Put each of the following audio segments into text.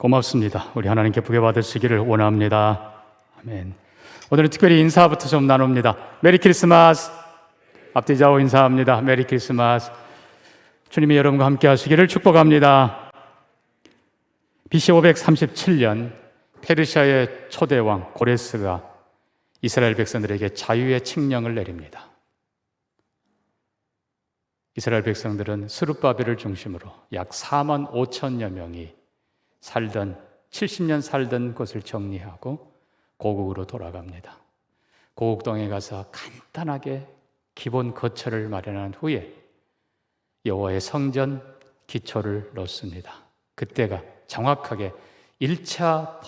고맙습니다. 우리 하나님께 부여 받으시기를 원합니다. 아멘. 오늘은 특별히 인사부터 좀 나눕니다. 메리 크리스마스. 앞뒤 좌우 인사합니다. 메리 크리스마스. 주님이 여러분과 함께 하시기를 축복합니다. BC 537년 페르시아의 초대왕 고레스가 이스라엘 백성들에게 자유의 칙령을 내립니다. 이스라엘 백성들은 스룹바벨을 중심으로 약 4만 5천여 명이 70년 살던 곳을 정리하고 고국으로 돌아갑니다. 고국 땅에 가서 간단하게 기본 거처를 마련한 후에 여호와의 성전 기초를 놓습니다. 그때가 정확하게 1차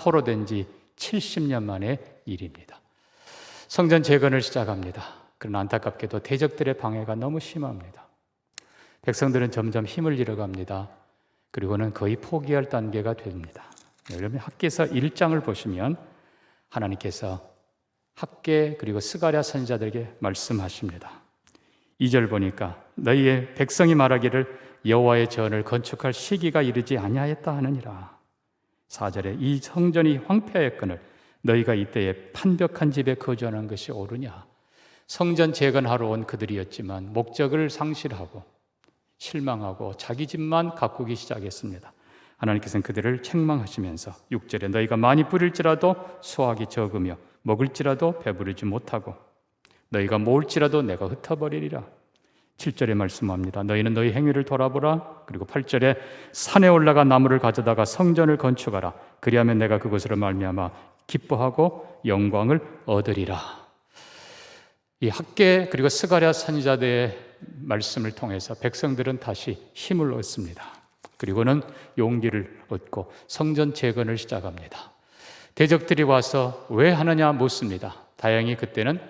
포로된 지 70년 만의 일입니다. 성전 재건을 시작합니다. 그러나 안타깝게도 대적들의 방해가 너무 심합니다. 백성들은 점점 힘을 잃어갑니다. 그리고는 거의 포기할 단계가 됩니다. 여러분 학개서 1장을 보시면 하나님께서 학개 그리고 스가랴 선지자들에게 말씀하십니다. 2절 보니까 너희의 백성이 말하기를 여호와의 전을 건축할 시기가 이르지 아니하였다 하느니라. 4절에 이 성전이 황폐하였거늘 너희가 이때에 판벽한 집에 거주하는 것이 옳으냐. 성전 재건하러 온 그들이었지만 목적을 상실하고 실망하고 자기 집만 가꾸기 시작했습니다. 하나님께서는 그들을 책망하시면서 6절에 너희가 많이 뿌릴지라도 수확이 적으며 먹을지라도 배부르지 못하고 너희가 모을지라도 내가 흩어버리리라. 7절에 말씀합니다. 너희는 너희 행위를 돌아보라. 그리고 8절에 산에 올라가 나무를 가져다가 성전을 건축하라. 그리하면 내가 그것으로 말미암아 기뻐하고 영광을 얻으리라. 이 학개 그리고 스가랴 선지자들의 말씀을 통해서 백성들은 다시 힘을 얻습니다. 그리고는 용기를 얻고 성전 재건을 시작합니다. 대적들이 와서 왜 하느냐 묻습니다. 다행히 그때는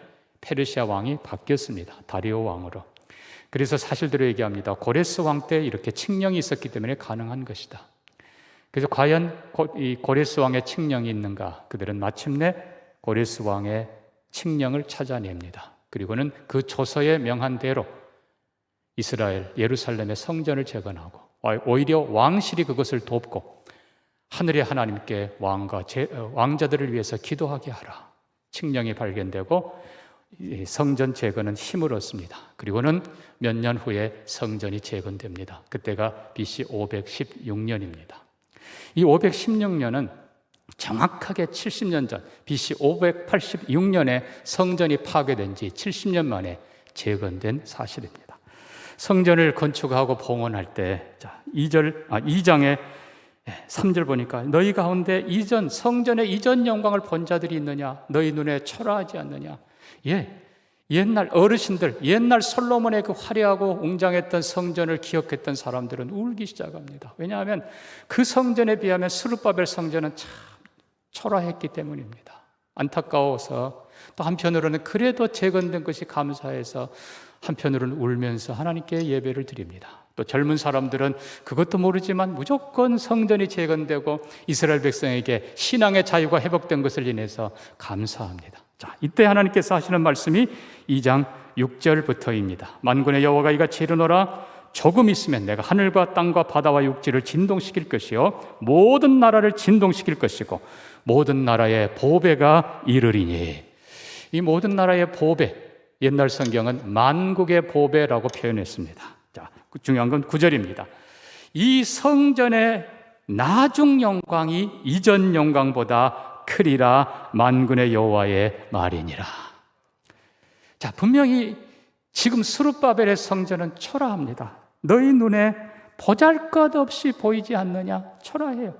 페르시아 왕이 바뀌었습니다. 다리오 왕으로. 그래서 사실대로 얘기합니다. 고레스 왕 때 이렇게 칙령이 있었기 때문에 가능한 것이다. 그래서 과연 이 고레스 왕의 칙령이 있는가? 그들은 마침내 고레스 왕의 칙령을 찾아냅니다. 그리고는 그 조서에 명한 대로 이스라엘 예루살렘의 성전을 재건하고 오히려 왕실이 그것을 돕고 하늘의 하나님께 왕자들을 위해서 기도하게 하라. 칙령이 발견되고 성전 재건은 힘을 얻습니다. 그리고는 몇 년 후에 성전이 재건됩니다. 그때가 BC 516년입니다. 이 516년은 정확하게 70년 전 BC 586년에 성전이 파괴된 지 70년 만에 재건된 사실입니다. 성전을 건축하고 봉헌할 때 2장에 3절 보니까 너희 가운데 성전의 이전 영광을 본 자들이 있느냐? 너희 눈에 초라하지 않느냐? 옛날 어르신들, 옛날 솔로몬의 그 화려하고 웅장했던 성전을 기억했던 사람들은 울기 시작합니다. 왜냐하면 그 성전에 비하면 스룹바벨 성전은 참 초라했기 때문입니다. 안타까워서 또 한편으로는 그래도 재건된 것이 감사해서 한편으로는 울면서 하나님께 예배를 드립니다. 또 젊은 사람들은 그것도 모르지만 무조건 성전이 재건되고 이스라엘 백성에게 신앙의 자유가 회복된 것을 인해서 감사합니다. 자, 이때 하나님께서 하시는 말씀이 2장 6절부터입니다. 만군의 여호와가 이같이 이르노라. 조금 있으면 내가 하늘과 땅과 바다와 육지를 진동시킬 것이요 모든 나라를 진동시킬 것이고 모든 나라의 보배가 이르리니. 이 모든 나라의 보배, 옛날 성경은 만국의 보배라고 표현했습니다. 자, 중요한 건 9절입니다. 이 성전의 나중 영광이 이전 영광보다 크리라. 만군의 여호와의 말이니라. 자, 분명히 지금 스룹바벨의 성전은 초라합니다. 너희 눈에 보잘것없이 보이지 않느냐? 초라해요.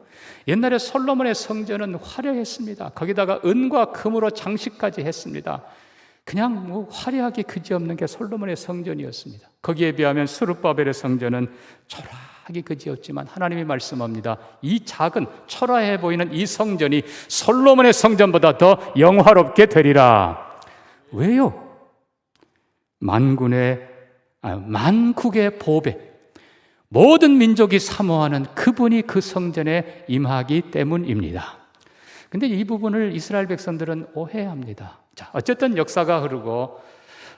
옛날에 솔로몬의 성전은 화려했습니다. 거기다가 은과 금으로 장식까지 했습니다. 그냥 화려하게 그지없는 게 솔로몬의 성전이었습니다. 거기에 비하면 스룹바벨의 성전은 초라하게 그지없지만 하나님이 말씀합니다. 이 작은 초라해 보이는 이 성전이 솔로몬의 성전보다 더 영화롭게 되리라. 왜요? 만국의 보배, 모든 민족이 사모하는 그분이 그 성전에 임하기 때문입니다. 근데 이 부분을 이스라엘 백성들은 오해합니다. 자, 어쨌든 역사가 흐르고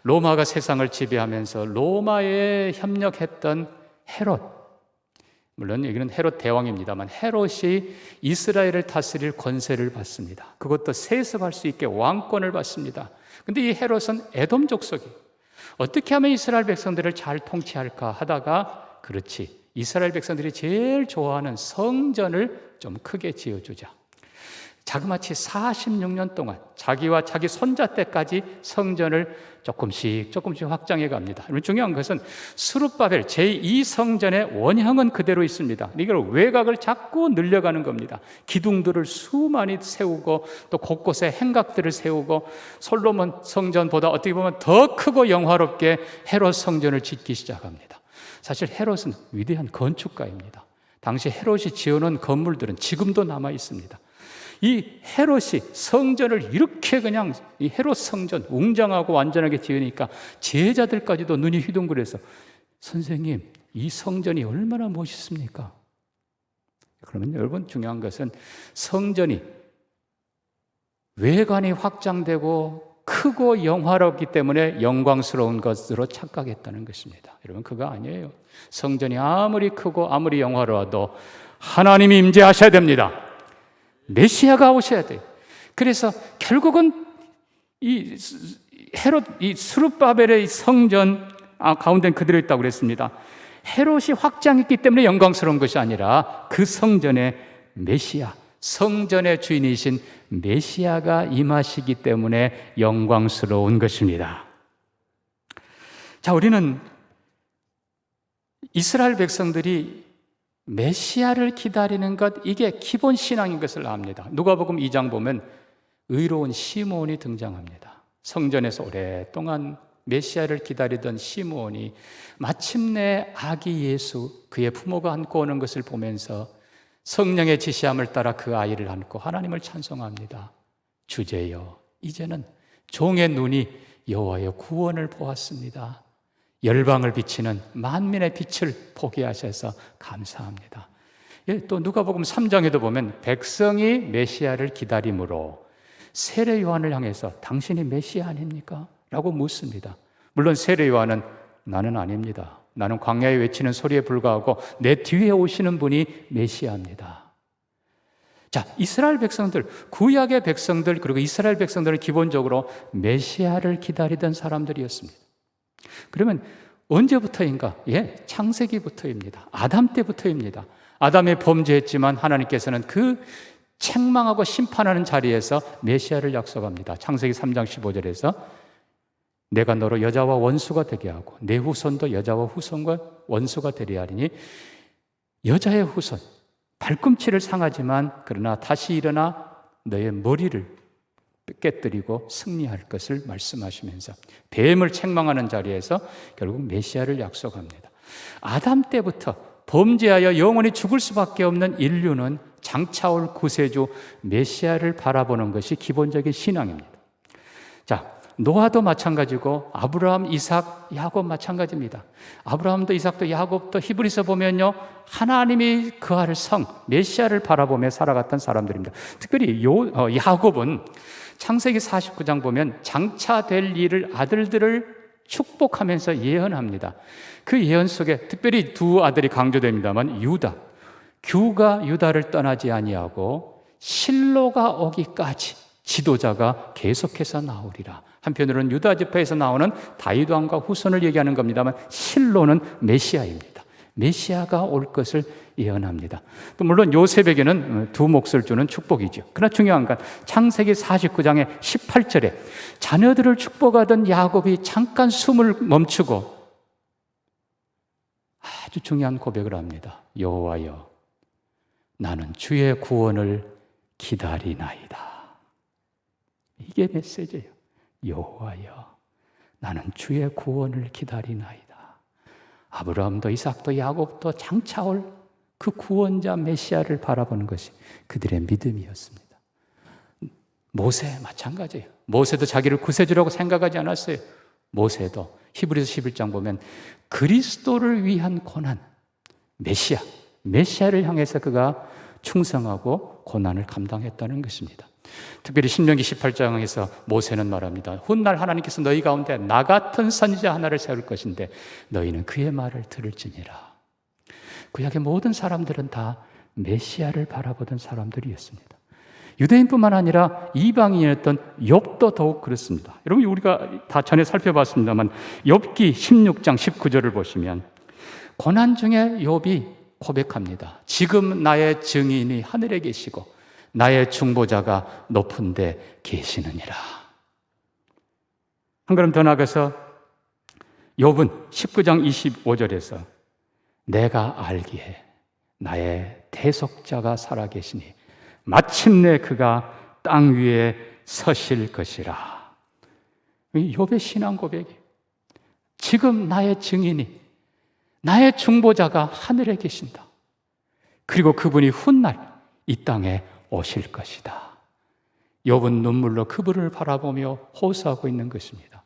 로마가 세상을 지배하면서 로마에 협력했던 헤롯, 물론 여기는 헤롯 대왕입니다만 헤롯이 이스라엘을 다스릴 권세를 받습니다. 그것도 세습할 수 있게 왕권을 받습니다. 근데 이 헤롯은 에돔 족속이에요. 어떻게 하면 이스라엘 백성들을 잘 통치할까 하다가 그렇지, 이스라엘 백성들이 제일 좋아하는 성전을 좀 크게 지어주자. 자그마치 46년 동안 자기와 자기 손자 때까지 성전을 조금씩 확장해 갑니다. 중요한 것은 스룹바벨 제2성전의 원형은 그대로 있습니다. 이걸 외곽을 자꾸 늘려가는 겁니다. 기둥들을 수많이 세우고 또 곳곳에 행각들을 세우고 솔로몬 성전보다 어떻게 보면 더 크고 영화롭게 헤롯 성전을 짓기 시작합니다. 사실 헤롯은 위대한 건축가입니다. 당시 헤롯이 지어놓은 건물들은 지금도 남아 있습니다. 이 헤롯이 성전을 이렇게 그냥 이 헤롯 성전 웅장하고 완전하게 지으니까 제자들까지도 눈이 휘둥그레서 선생님, 이 성전이 얼마나 멋있습니까? 그러면 여러분, 중요한 것은 성전이 외관이 확장되고 크고 영화롭기 때문에 영광스러운 것으로 착각했다는 것입니다. 여러분, 그거 아니에요. 성전이 아무리 크고 아무리 영화로워도 하나님이 임재하셔야 됩니다. 메시아가 오셔야 돼요. 그래서 결국은 이 헤롯, 이 스룹바벨의 성전 가운데는 그대로 있다고 그랬습니다. 헤롯이 확장했기 때문에 영광스러운 것이 아니라 그 성전의 메시아, 성전의 주인이신 메시아가 임하시기 때문에 영광스러운 것입니다. 자, 우리는 이스라엘 백성들이 메시아를 기다리는 것, 이게 기본 신앙인 것을 압니다. 누가복음 2장 보면 의로운 시므온이 등장합니다. 성전에서 오랫동안 메시아를 기다리던 시므온이 마침내 아기 예수, 그의 부모가 안고 오는 것을 보면서 성령의 지시함을 따라 그 아이를 안고 하나님을 찬송합니다. 주제여, 이제는 종의 눈이 여호와의 구원을 보았습니다. 열방을 비치는 만민의 빛을 보게 하셔서 감사합니다. 또 누가복음 3장에도 보면 백성이 메시아를 기다림으로 세례 요한을 향해서 당신이 메시아 아닙니까? 라고 묻습니다. 물론 세례 요한은 나는 아닙니다. 나는 광야에 외치는 소리에 불과하고 내 뒤에 오시는 분이 메시아입니다. 자, 이스라엘 백성들, 구약의 백성들, 그리고 이스라엘 백성들은 기본적으로 메시아를 기다리던 사람들이었습니다. 그러면 언제부터인가? 창세기부터입니다. 아담 때부터입니다. 아담이 범죄했지만 하나님께서는 그 책망하고 심판하는 자리에서 메시아를 약속합니다. 창세기 3장 15절에서 내가 너로 여자와 원수가 되게 하고 내 후손도 여자와 후손과 원수가 되려 하리니 여자의 후손, 발꿈치를 상하지만 그러나 다시 일어나 너의 머리를 깨뜨리고 승리할 것을 말씀하시면서 뱀을 책망하는 자리에서 결국 메시아를 약속합니다. 아담 때부터 범죄하여 영원히 죽을 수밖에 없는 인류는 장차올 구세주 메시아를 바라보는 것이 기본적인 신앙입니다. 자, 노아도 마찬가지고 아브라함, 이삭, 야곱 마찬가지입니다. 아브라함도 이삭도 야곱도 히브리서 보면요, 하나님이 그할 성 메시아를 바라보며 살아갔던 사람들입니다. 특별히 야곱은 창세기 49장 보면 장차 될 일을 아들들을 축복하면서 예언합니다. 그 예언 속에 특별히 두 아들이 강조됩니다만 유다, 규가 유다를 떠나지 아니하고 실로가 오기까지 지도자가 계속해서 나오리라. 한편으로는 유다 지파에서 나오는 다윗 왕과 후손을 얘기하는 겁니다만 실로는 메시아입니다. 메시아가 올 것을 예언합니다. 또 물론 요셉에게는 두 몫을 주는 축복이죠. 그러나 중요한 건 창세기 49장의 18절에 자녀들을 축복하던 야곱이 잠깐 숨을 멈추고 아주 중요한 고백을 합니다. 여호와여, 나는 주의 구원을 기다리나이다. 이게 메시지예요. 여호와여, 나는 주의 구원을 기다리나이다. 아브라함도 이삭도 야곱도 장차 올 그 구원자 메시아를 바라보는 것이 그들의 믿음이었습니다. 모세 마찬가지예요. 모세도 자기를 구세주라고 생각하지 않았어요. 모세도 히브리서 11장 보면 그리스도를 위한 고난, 메시아를 향해서 그가 충성하고 고난을 감당했다는 것입니다. 특별히 신명기 18장에서 모세는 말합니다. 훗날 하나님께서 너희 가운데 나 같은 선지자 하나를 세울 것인데 너희는 그의 말을 들을지니라. 구약의 모든 사람들은 다 메시아를 바라보던 사람들이었습니다. 유대인뿐만 아니라 이방인이었던 욥도 더욱 그렇습니다. 여러분, 우리가 다 전에 살펴봤습니다만 욥기 16장 19절을 보시면 고난 중에 욥이 고백합니다. 지금 나의 증인이 하늘에 계시고 나의 중보자가 높은 데 계시느니라. 한 걸음 더 나가서 욥은 19장 25절에서 내가 알기에 나의 대속자가 살아계시니 마침내 그가 땅 위에 서실 것이라. 욥의 신앙 고백이 지금 나의 증인이 나의 중보자가 하늘에 계신다. 그리고 그분이 훗날 이 땅에 오실 것이다. 욥은 눈물로 그분을 바라보며 호소하고 있는 것입니다.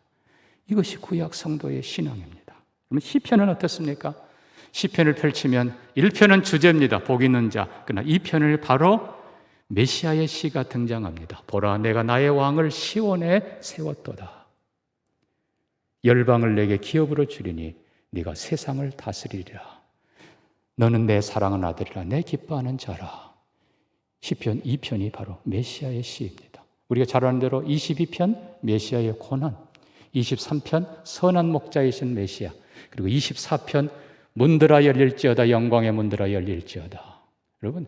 이것이 구약 성도의 신앙입니다. 그러면 시편은 어떻습니까? 시편을 펼치면 1편은 주제입니다. 복 있는 자. 그러나 2편을 바로 메시아의 시가 등장합니다. 보라, 내가 나의 왕을 시온에 세웠도다. 열방을 내게 기업으로 주리니 네가 세상을 다스리리라. 너는 내 사랑하는 아들이라, 내 기뻐하는 자라. 시편 2편이 바로 메시아의 시입니다. 우리가 잘 아는 대로 22편 메시아의 고난, 23편 선한 목자이신 메시아, 그리고 24편 문들아 열릴지어다, 영광의 문들아 열릴지어다. 여러분,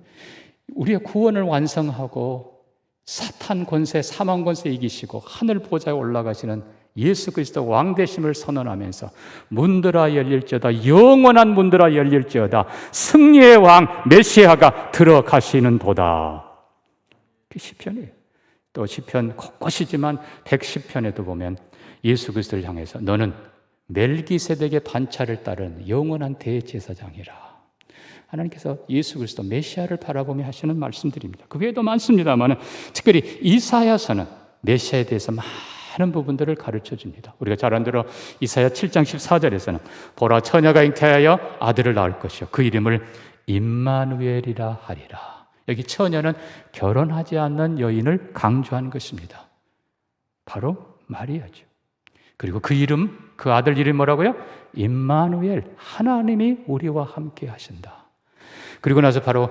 우리의 구원을 완성하고 사탄 권세, 사망 권세 이기시고 하늘 보좌에 올라가시는 예수 그리스도 왕 되심을 선언하면서 문들아 열릴지어다, 영원한 문들아 열릴지어다, 승리의 왕 메시아가 들어가시는 도다. 그 시편이에요. 또 시편 곳곳이지만 110편에도 보면 예수 그리스도를 향해서 너는 멜기세덱의 반차를 따른 영원한 대제사장이라. 하나님께서 예수 그리스도 메시아를 바라보며 하시는 말씀들입니다. 그 외에도 많습니다만 특별히 이사야서는 메시아에 대해서 많은 부분들을 가르쳐 줍니다. 우리가 잘 아는 대로 이사야 7장 14절에서는 보라, 처녀가 잉태하여 아들을 낳을 것이요 그 이름을 임마누엘이라 하리라. 여기 처녀는 결혼하지 않는 여인을 강조한 것입니다. 바로 마리아죠. 그리고 그 이름, 그 아들 이름이 뭐라고요? 임마누엘, 하나님이 우리와 함께 하신다. 그리고 나서 바로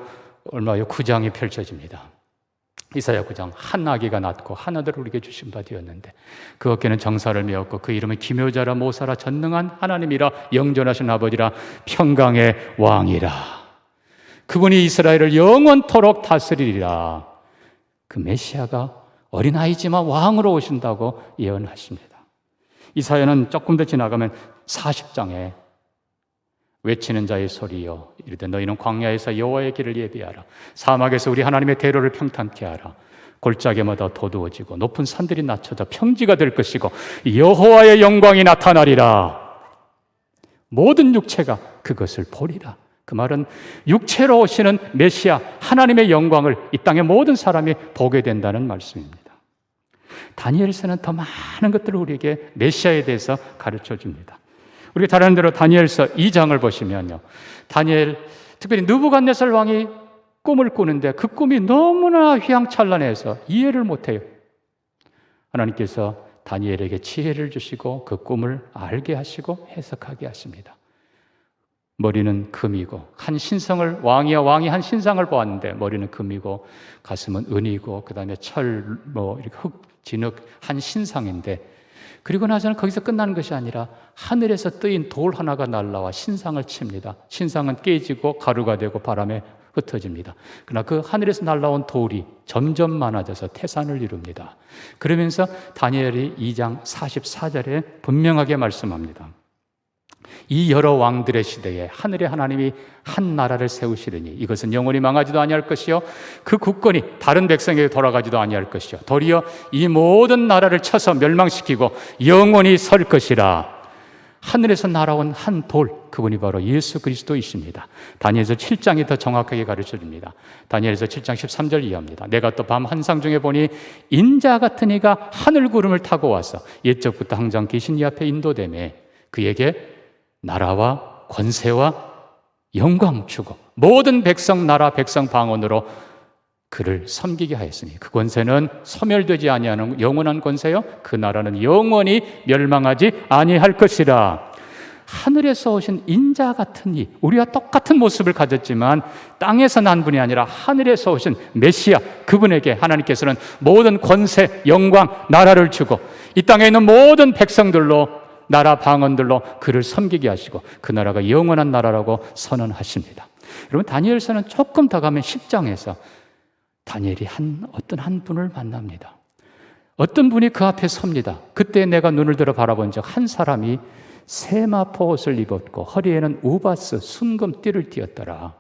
얼마 후 9장이 펼쳐집니다. 이사야 9장, 한 아기가 낳고 한 아들을 우리에게 주신 바 되었는데 그 어깨는 정사를 메었고 그 이름은 기묘자라 모사라 전능한 하나님이라 영존하신 아버지라 평강의 왕이라. 그분이 이스라엘을 영원토록 다스리리라. 그 메시아가 어린아이지만 왕으로 오신다고 예언하십니다. 이사야는 조금 더 지나가면 40장에 외치는 자의 소리여 이르되 너희는 광야에서 여호와의 길을 예비하라. 사막에서 우리 하나님의 대로를 평탄케 하라. 골짜기마다 도두어지고 높은 산들이 낮춰져 평지가 될 것이고 여호와의 영광이 나타나리라. 모든 육체가 그것을 보리라. 그 말은 육체로 오시는 메시아 하나님의 영광을 이 땅의 모든 사람이 보게 된다는 말씀입니다. 다니엘서는 더 많은 것들을 우리에게 메시아에 대해서 가르쳐 줍니다. 우리가 잘 아는 대로 다니엘서 2장을 보시면요, 다니엘, 특별히 느부갓네살 왕이 꿈을 꾸는데 그 꿈이 너무나 휘황찬란해서 이해를 못해요. 하나님께서 다니엘에게 지혜를 주시고 그 꿈을 알게 하시고 해석하게 하십니다. 머리는 금이고 한 신성을, 왕이 한 신상을 보았는데 머리는 금이고 가슴은 은이고 그 다음에 철, 이렇게 흙, 진흙 한 신상인데, 그리고 나서는 거기서 끝나는 것이 아니라 하늘에서 뜨인 돌 하나가 날라와 신상을 칩니다. 신상은 깨지고 가루가 되고 바람에 흩어집니다. 그러나 그 하늘에서 날라온 돌이 점점 많아져서 태산을 이룹니다. 그러면서 다니엘이 2장 44절에 분명하게 말씀합니다. 이 여러 왕들의 시대에 하늘의 하나님이 한 나라를 세우시리니 이것은 영원히 망하지도 아니할 것이요 그 국권이 다른 백성에게 돌아가지도 아니할 것이요 도리어 이 모든 나라를 쳐서 멸망시키고 영원히 설 것이라. 하늘에서 날아온 한 돌, 그분이 바로 예수 그리스도이십니다. 다니엘서 7장이 더 정확하게 가르쳐줍니다. 다니엘서 7장 13절 이하입니다. 내가 또 밤 환상 중에 보니 인자 같은 이가 하늘 구름을 타고 와서 옛적부터 항상 계신 이 앞에 인도되매 그에게 나라와 권세와 영광 주고 모든 백성 나라 백성 방언으로 그를 섬기게 하였으니 그 권세는 소멸되지 아니하는 영원한 권세요 그 나라는 영원히 멸망하지 아니할 것이라. 하늘에서 오신 인자 같은 이, 우리와 똑같은 모습을 가졌지만 땅에서 난 분이 아니라 하늘에서 오신 메시아, 그분에게 하나님께서는 모든 권세, 영광, 나라를 주고 이 땅에 있는 모든 백성들로, 나라 방언들로 그를 섬기게 하시고 그 나라가 영원한 나라라고 선언하십니다. 여러분, 다니엘서는 조금 더 가면 10장에서 다니엘이 어떤 한 분을 만납니다. 어떤 분이 그 앞에 섭니다. 그때 내가 눈을 들어 바라본 적 한 사람이 세마포 옷을 입었고 허리에는 우바스 순금 띠를 띠었더라.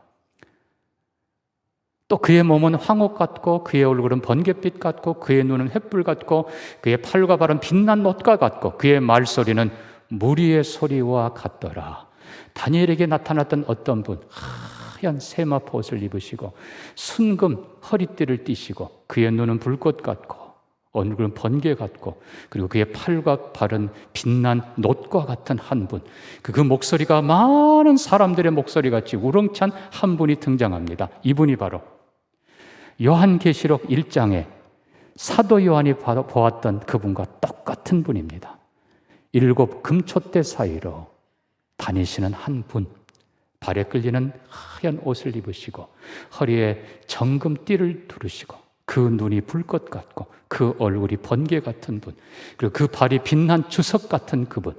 또 그의 몸은 황옥 같고 그의 얼굴은 번갯빛 같고 그의 눈은 횃불 같고 그의 팔과 발은 빛난 놋과 같고 그의 말소리는 무리의 소리와 같더라. 다니엘에게 나타났던 어떤 분, 하얀 세마포 옷을 입으시고 순금 허리띠를 띠시고 그의 눈은 불꽃 같고 얼굴은 번개 같고 그리고 그의 팔과 발은 빛난 놋과 같은 한 분, 그 목소리가 많은 사람들의 목소리같이 우렁찬 한 분이 등장합니다. 이분이 바로 요한계시록 1장에 사도 요한이 보았던 그분과 똑같은 분입니다. 7 금촛대 사이로 다니시는 한 분, 발에 끌리는 하얀 옷을 입으시고 허리에 정금띠를 두르시고 그 눈이 불꽃 같고 그 얼굴이 번개 같은 분, 그리고 그 발이 빛난 주석 같은 그분,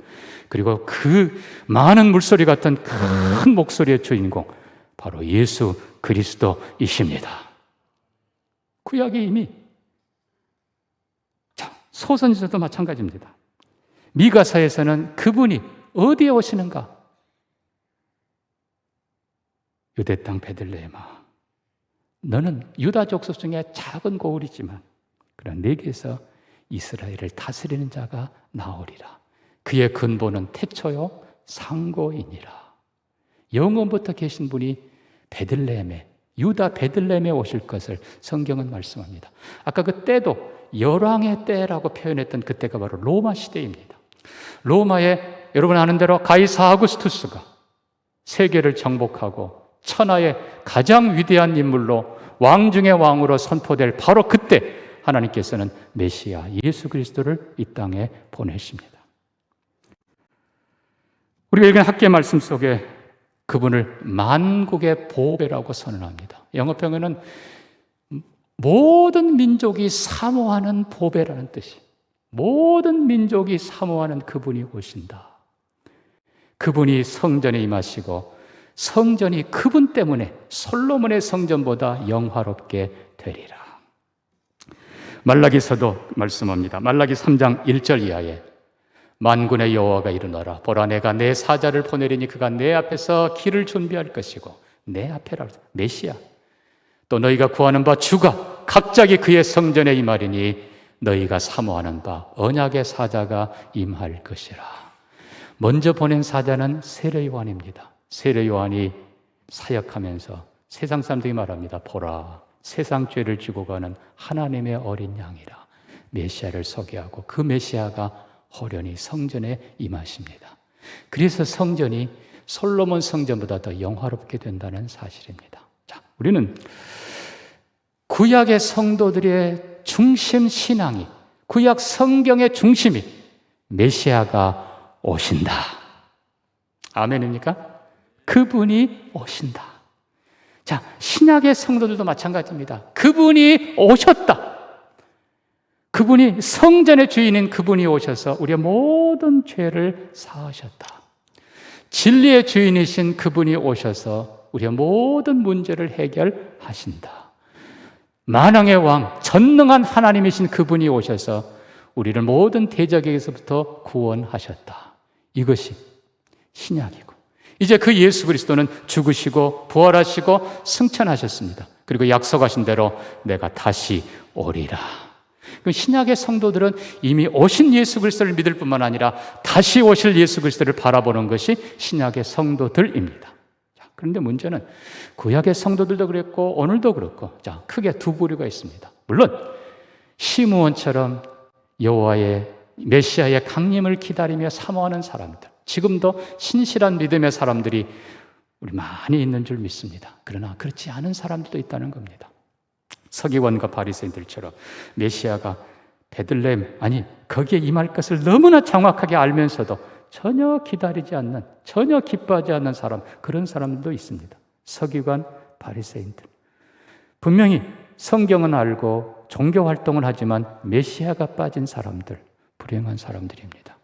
그리고 그 많은 물소리 같은 큰 목소리의 주인공, 바로 예수 그리스도이십니다. 구약이 이미, 자, 소선지서도 마찬가지입니다. 미가서에서는 그분이 어디에 오시는가? 유대 땅 베들레헴아, 너는 유다 족속 중에 작은 고울이지만 그러나 내게서 이스라엘을 다스리는 자가 나오리라. 그의 근본은 태초요 상고이니라. 영원부터 계신 분이 베들레헴에, 유다 베들레헴에 오실 것을 성경은 말씀합니다. 아까 그 때도 열왕의 때라고 표현했던 그때가 바로 로마 시대입니다. 로마에 여러분 아는 대로 가이사 아구스투스가 세계를 정복하고 천하의 가장 위대한 인물로 왕 중의 왕으로 선포될 바로 그때 하나님께서는 메시아 예수 그리스도를 이 땅에 보내십니다. 우리가 읽은 학계 말씀 속에 그분을 만국의 보배라고 선언합니다. 영어표현은 모든 민족이 사모하는 보배라는 뜻이, 모든 민족이 사모하는 그분이 오신다. 그분이 성전에 임하시고 성전이 그분 때문에 솔로몬의 성전보다 영화롭게 되리라. 말라기서도 말씀합니다. 말라기 3장 1절 이하에 만군의 여호와가 이르노라. 보라, 내가 내 사자를 보내리니 그가 내 앞에서 길을 준비할 것이고, 내 앞에라, 메시아, 또 너희가 구하는 바 주가 갑자기 그의 성전에 임하리니 너희가 사모하는 바 언약의 사자가 임할 것이라. 먼저 보낸 사자는 세례 요한입니다. 세례 요한이 사역하면서 세상 사람들이 말합니다. 보라, 세상 죄를 지고 가는 하나님의 어린 양이라. 메시아를 소개하고 그 메시아가 호련히 성전에 임하십니다. 그래서 성전이 솔로몬 성전보다 더 영화롭게 된다는 사실입니다. 자, 우리는 구약의 성도들의 중심 신앙이, 구약 성경의 중심이 메시아가 오신다. 아멘입니까? 그분이 오신다. 자, 신약의 성도들도 마찬가지입니다. 그분이 오셨다. 그분이 성전의 주인인 그분이 오셔서 우리의 모든 죄를 사하셨다. 진리의 주인이신 그분이 오셔서 우리의 모든 문제를 해결하신다. 만왕의 왕, 전능한 하나님이신 그분이 오셔서 우리를 모든 대적에게서부터 구원하셨다. 이것이 신약이고, 이제 그 예수 그리스도는 죽으시고 부활하시고 승천하셨습니다. 그리고 약속하신 대로 내가 다시 오리라. 신약의 성도들은 이미 오신 예수 그리스도를 믿을 뿐만 아니라 다시 오실 예수 그리스도를 바라보는 것이 신약의 성도들입니다. 자, 그런데 문제는 구약의 성도들도 그랬고 오늘도 그렇고, 자, 크게 두 부류가 있습니다. 물론 시므온처럼 여호와의 메시아의 강림을 기다리며 사모하는 사람들, 지금도 신실한 믿음의 사람들이 우리 많이 있는 줄 믿습니다. 그러나 그렇지 않은 사람들도 있다는 겁니다. 서기관과 바리새인들처럼 메시아가 베들레헴, 아니 거기에 임할 것을 너무나 정확하게 알면서도 전혀 기다리지 않는, 전혀 기뻐하지 않는 사람, 그런 사람들도 있습니다. 서기관, 바리새인들. 분명히 성경은 알고 종교 활동을 하지만 메시아가 빠진 사람들, 불행한 사람들입니다.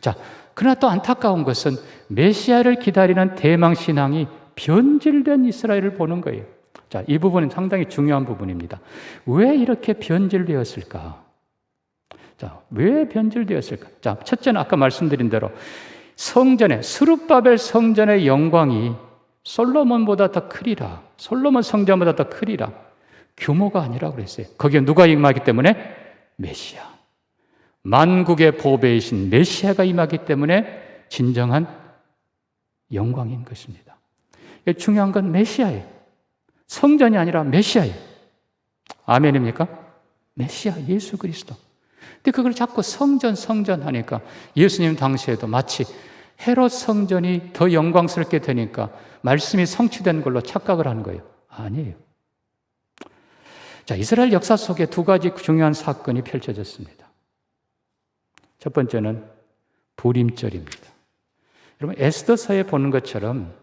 자, 그러나 또 안타까운 것은 메시아를 기다리는 대망 신앙이 변질된 이스라엘을 보는 거예요. 자, 이 부분은 상당히 중요한 부분입니다. 왜 이렇게 변질되었을까? 자, 왜 변질되었을까? 자, 첫째는 아까 말씀드린 대로 성전의, 스룹바벨 성전의 영광이 솔로몬보다 더 크리라. 솔로몬 성전보다 더 크리라. 규모가 아니라고 그랬어요. 거기에 누가 임하기 때문에? 메시아. 만국의 보배이신 메시아가 임하기 때문에 진정한 영광인 것입니다. 중요한 건 메시아예요. 성전이 아니라 메시아예요. 아멘입니까? 메시아, 예수 그리스도. 근데 그걸 자꾸 성전 하니까 예수님 당시에도 마치 헤롯 성전이 더 영광스럽게 되니까 말씀이 성취된 걸로 착각을 하는 거예요. 아니에요. 자, 이스라엘 역사 속에 두 가지 중요한 사건이 펼쳐졌습니다. 첫 번째는 부림절입니다. 여러분, 에스더서에 보는 것처럼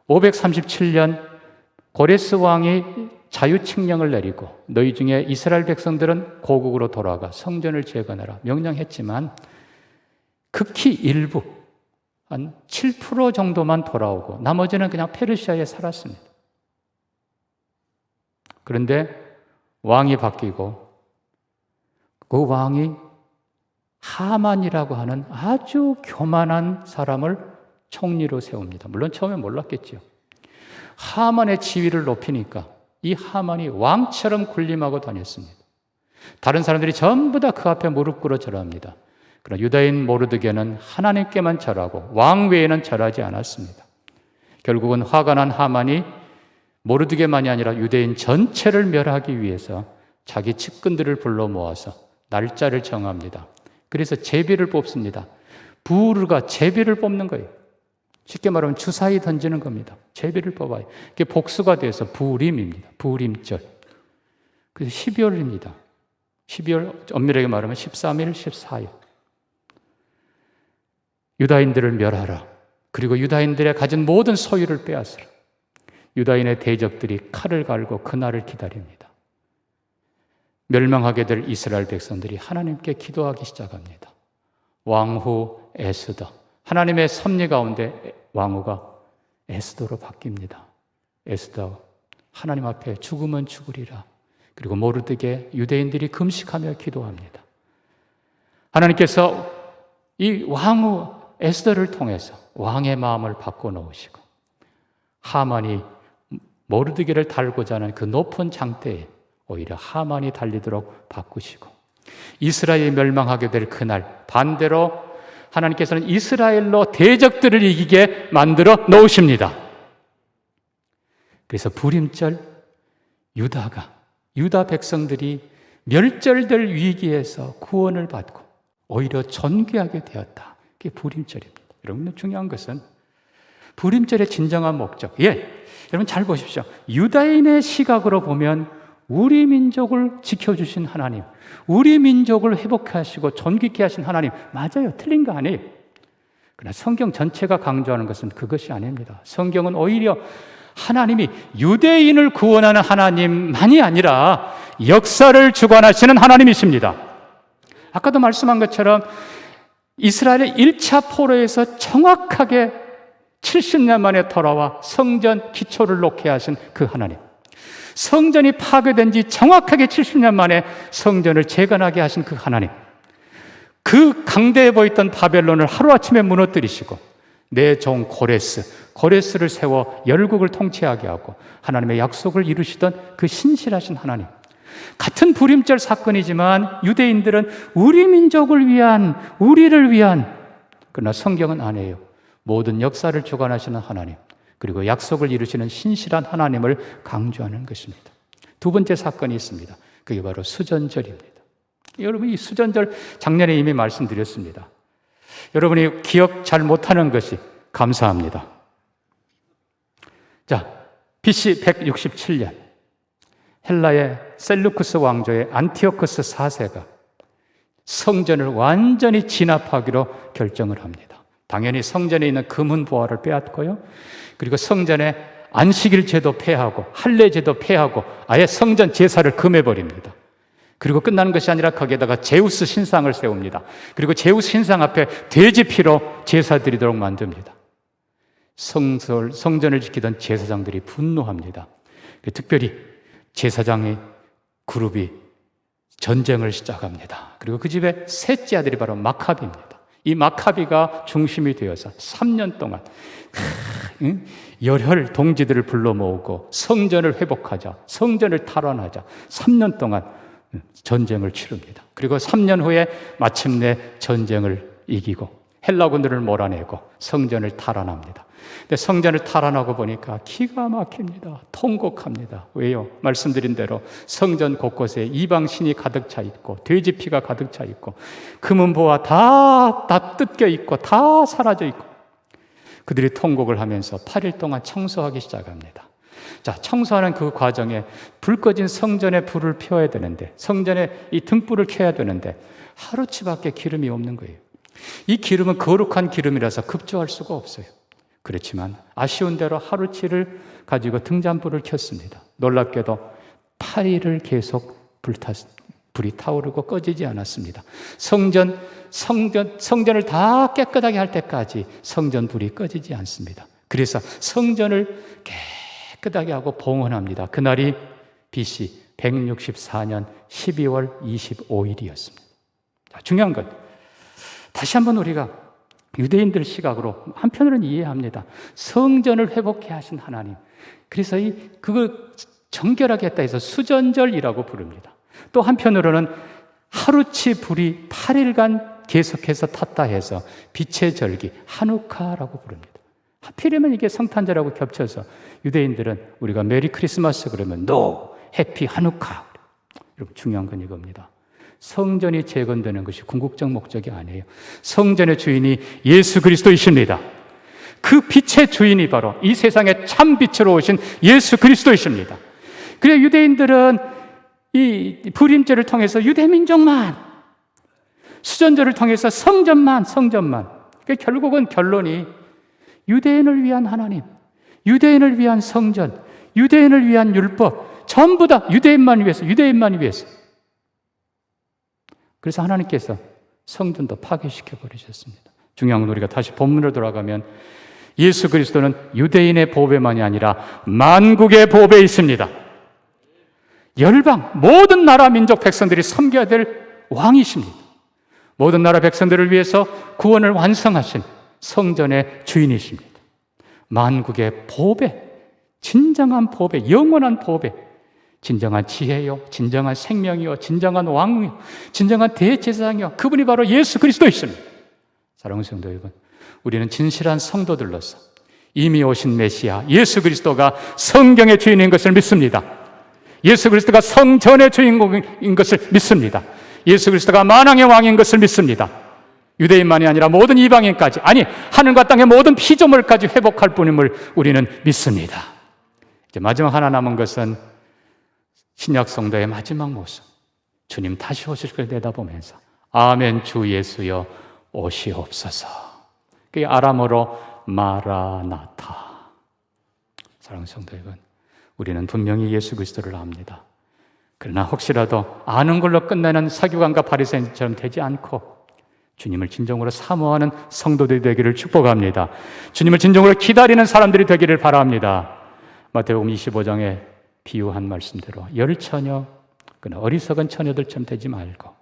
537년 고레스 왕이 자유칙령을 내리고 너희 중에 이스라엘 백성들은 고국으로 돌아가 성전을 재건하라 명령했지만 극히 일부, 한 7% 정도만 돌아오고 나머지는 그냥 페르시아에 살았습니다. 그런데 왕이 바뀌고 그 왕이 하만이라고 하는 아주 교만한 사람을 총리로 세웁니다. 물론 처음에 몰랐겠죠. 하만의 지위를 높이니까 이 하만이 왕처럼 군림하고 다녔습니다. 다른 사람들이 전부 다 그 앞에 무릎 꿇어 절합니다. 그러나 유다인 모르드게는 하나님께만 절하고 왕 외에는 절하지 않았습니다. 결국은 화가 난 하만이 모르드게만이 아니라 유대인 전체를 멸하기 위해서 자기 측근들을 불러 모아서 날짜를 정합니다. 그래서 제비를 뽑습니다. 부르가 제비를 뽑는 거예요. 쉽게 말하면 주사위 던지는 겁니다. 제비를 뽑아요. 그게 복수가 돼서 부림입니다. 부림절. 그래서 12월입니다. 12월 엄밀하게 말하면 13일, 14일. 유다인들을 멸하라. 그리고 유다인들의 가진 모든 소유를 빼앗으라. 유다인의 대적들이 칼을 갈고 그날을 기다립니다. 멸망하게 될 이스라엘 백성들이 하나님께 기도하기 시작합니다. 왕후 에스더. 하나님의 섭리 가운데 왕후가 에스더로 바뀝니다. 에스더, 하나님 앞에 죽으면 죽으리라. 그리고 모르드게 유대인들이 금식하며 기도합니다. 하나님께서 이 왕후 에스더를 통해서 왕의 마음을 바꿔놓으시고 하만이 모르드게를 달고자 하는 그 높은 장대에 오히려 하만이 달리도록 바꾸시고 이스라엘이 멸망하게 될 그날 반대로 하나님께서는 이스라엘로 대적들을 이기게 만들어 놓으십니다. 그래서 부림절 유다 백성들이 멸절될 위기에서 구원을 받고 오히려 존귀하게 되었다. 그게 부림절입니다. 여러분, 중요한 것은 부림절의 진정한 목적. 여러분 잘 보십시오. 유다인의 시각으로 보면 우리 민족을 지켜주신 하나님, 우리 민족을 회복하시고 존귀케 하신 하나님, 맞아요. 틀린 거 아니에요. 그러나 성경 전체가 강조하는 것은 그것이 아닙니다. 성경은 오히려 하나님이 유대인을 구원하는 하나님만이 아니라 역사를 주관하시는 하나님이십니다. 아까도 말씀한 것처럼 이스라엘의 1차 포로에서 정확하게 70년 만에 돌아와 성전 기초를 놓게 하신 그 하나님, 성전이 파괴된 지 정확하게 70년 만에 성전을 재건하게 하신 그 하나님, 그 강대해 보였던 바벨론을 하루아침에 무너뜨리시고 내 종 고레스를 세워 열국을 통치하게 하고 하나님의 약속을 이루시던 그 신실하신 하나님, 같은 부림절 사건이지만 유대인들은 우리 민족을 위한, 우리를 위한, 그러나 성경은 아니에요. 모든 역사를 주관하시는 하나님, 그리고 약속을 이루시는 신실한 하나님을 강조하는 것입니다. 두 번째 사건이 있습니다. 그게 바로 수전절입니다. 여러분, 이 수전절 작년에 이미 말씀드렸습니다. 여러분이 기억 잘 못하는 것이 감사합니다. 자, BC 167년 헬라의 셀루쿠스 왕조의 안티오쿠스 4세가 성전을 완전히 진압하기로 결정을 합니다. 당연히 성전에 있는 금은 보화를 빼앗고요. 그리고 성전에 안식일 제도 폐하고 할례 제도 폐하고 아예 성전 제사를 금해버립니다. 그리고 끝나는 것이 아니라 거기에다가 제우스 신상을 세웁니다. 그리고 제우스 신상 앞에 돼지 피로 제사 드리도록 만듭니다. 성전을 지키던 제사장들이 분노합니다. 특별히 제사장의 그룹이 전쟁을 시작합니다. 그리고 그 집의 셋째 아들이 바로 마카비입니다. 이 마카비가 중심이 되어서 3년 동안 열혈 동지들을 불러 모으고 성전을 회복하자, 성전을 탈환하자 3년 동안 전쟁을 치릅니다. 그리고 3년 후에 마침내 전쟁을 이기고 헬라군들을 몰아내고 성전을 탈환합니다. 근데 성전을 탈환하고 보니까 기가 막힙니다. 통곡합니다. 왜요? 말씀드린 대로 성전 곳곳에 이방신이 가득 차 있고 돼지 피가 가득 차 있고 금은보화 다 뜯겨 있고 다 사라져 있고 그들이 통곡을 하면서 8일 동안 청소하기 시작합니다. 자, 청소하는 그 과정에 불 꺼진 성전에 불을 펴야 되는데 성전에 이 등불을 켜야 되는데 하루치밖에 기름이 없는 거예요. 이 기름은 거룩한 기름이라서 급조할 수가 없어요. 그렇지만 아쉬운 대로 하루치를 가지고 등잔불을 켰습니다. 놀랍게도 8일을 계속 불이 타오르고 꺼지지 않았습니다. 성전을 다 깨끗하게 할 때까지 성전 불이 꺼지지 않습니다. 그래서 성전을 깨끗하게 하고 봉헌합니다. 그날이 BC 164년 12월 25일이었습니다. 자, 중요한 것, 다시 한번 우리가 유대인들 시각으로 한편으로는 이해합니다. 성전을 회복해 하신 하나님. 그래서 그걸 정결하게 했다 해서 수전절이라고 부릅니다. 또 한편으로는 하루치 불이 8일간 계속해서 탔다 해서 빛의 절기 하누카라고 부릅니다. 하필이면 이게 성탄절하고 겹쳐서 유대인들은 우리가 메리 크리스마스 그러면 노 해피 하누카. 여러분 중요한 건 이겁니다. 성전이 재건되는 것이 궁극적 목적이 아니에요. 성전의 주인이 예수 그리스도이십니다. 그 빛의 주인이 바로 이 세상에 참 빛으로 오신 예수 그리스도이십니다. 그래서 유대인들은 이 불임절을 통해서 유대민족만, 수전절을 통해서 성전만. 그러니까 결국은 결론이 유대인을 위한 하나님, 유대인을 위한 성전, 유대인을 위한 율법, 전부 다 유대인만 위해서. 그래서 하나님께서 성전도 파괴시켜 버리셨습니다. 중요한 건 우리가 다시 본문으로 돌아가면 예수 그리스도는 유대인의 보배만이 아니라 만국의 보배에 있습니다. 열방, 모든 나라 민족 백성들이 섬겨야 될 왕이십니다. 모든 나라 백성들을 위해서 구원을 완성하신 성전의 주인이십니다. 만국의 보배, 진정한 보배, 영원한 보배, 진정한 지혜요, 진정한 생명이요, 진정한 왕이요, 진정한 대제사장이요, 그분이 바로 예수 그리스도이십니다. 사랑하는 성도 여러분, 우리는 진실한 성도들로서 이미 오신 메시아 예수 그리스도가 성경의 주인인 것을 믿습니다. 예수 그리스도가 성전의 주인공인 것을 믿습니다. 예수 그리스도가 만왕의 왕인 것을 믿습니다. 유대인만이 아니라 모든 이방인까지, 아니 하늘과 땅의 모든 피조물까지 회복할 분임을 우리는 믿습니다. 이제 마지막 하나 남은 것은 신약 성도의 마지막 모습, 주님 다시 오실 걸 내다보면서 아멘 주 예수여 오시옵소서. 그게 아람어로 마라나타. 사랑하는 성도 여러분, 우리는 분명히 예수 그리스도를 압니다. 그러나 혹시라도 아는 걸로 끝나는 서기관과 바리새인처럼 되지 않고 주님을 진정으로 사모하는 성도들이 되기를 축복합니다. 주님을 진정으로 기다리는 사람들이 되기를 바랍니다. 마태복음 25장에 비유한 말씀대로 열처녀, 어리석은 처녀들처럼 되지 말고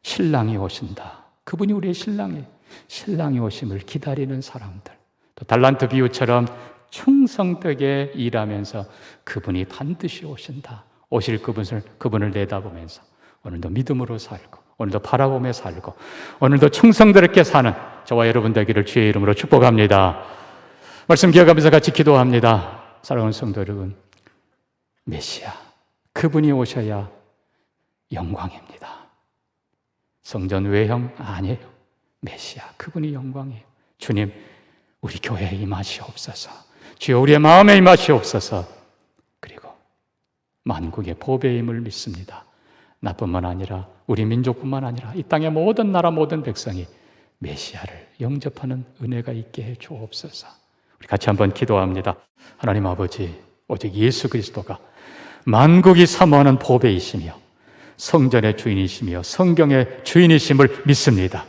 신랑이 오신다. 그분이 우리의 신랑이에요. 신랑이 오심을 기다리는 사람들. 또 달란트 비유처럼 충성되게 일하면서 그분이 반드시 오신다. 오실 그분을 내다보면서 오늘도 믿음으로 살고, 오늘도 바라보며 살고, 오늘도 충성스럽게 사는 저와 여러분 되기를 주의 이름으로 축복합니다. 말씀 기억하면서 같이 기도합니다. 사랑하는 성도 여러분, 메시아, 그분이 오셔야 영광입니다. 성전 외형 아니에요. 메시아, 그분이 영광이에요. 주님, 우리 교회에 임하시옵소서. 주여, 우리의 마음에 임하시옵소서. 그리고 만국의 보배임을 믿습니다. 나뿐만 아니라 우리 민족뿐만 아니라 이 땅의 모든 나라 모든 백성이 메시아를 영접하는 은혜가 있게 해 주옵소서. 우리 같이 한번 기도합니다. 하나님 아버지, 오직 예수 그리스도가 만국이 사모하는 보배이시며 성전의 주인이시며 성경의 주인이심을 믿습니다.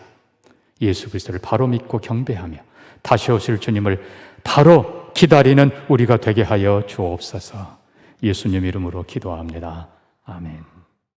예수 그리스도를 바로 믿고 경배하며 다시 오실 주님을 바로 기다리는 우리가 되게 하여 주옵소서. 예수님 이름으로 기도합니다. 아멘.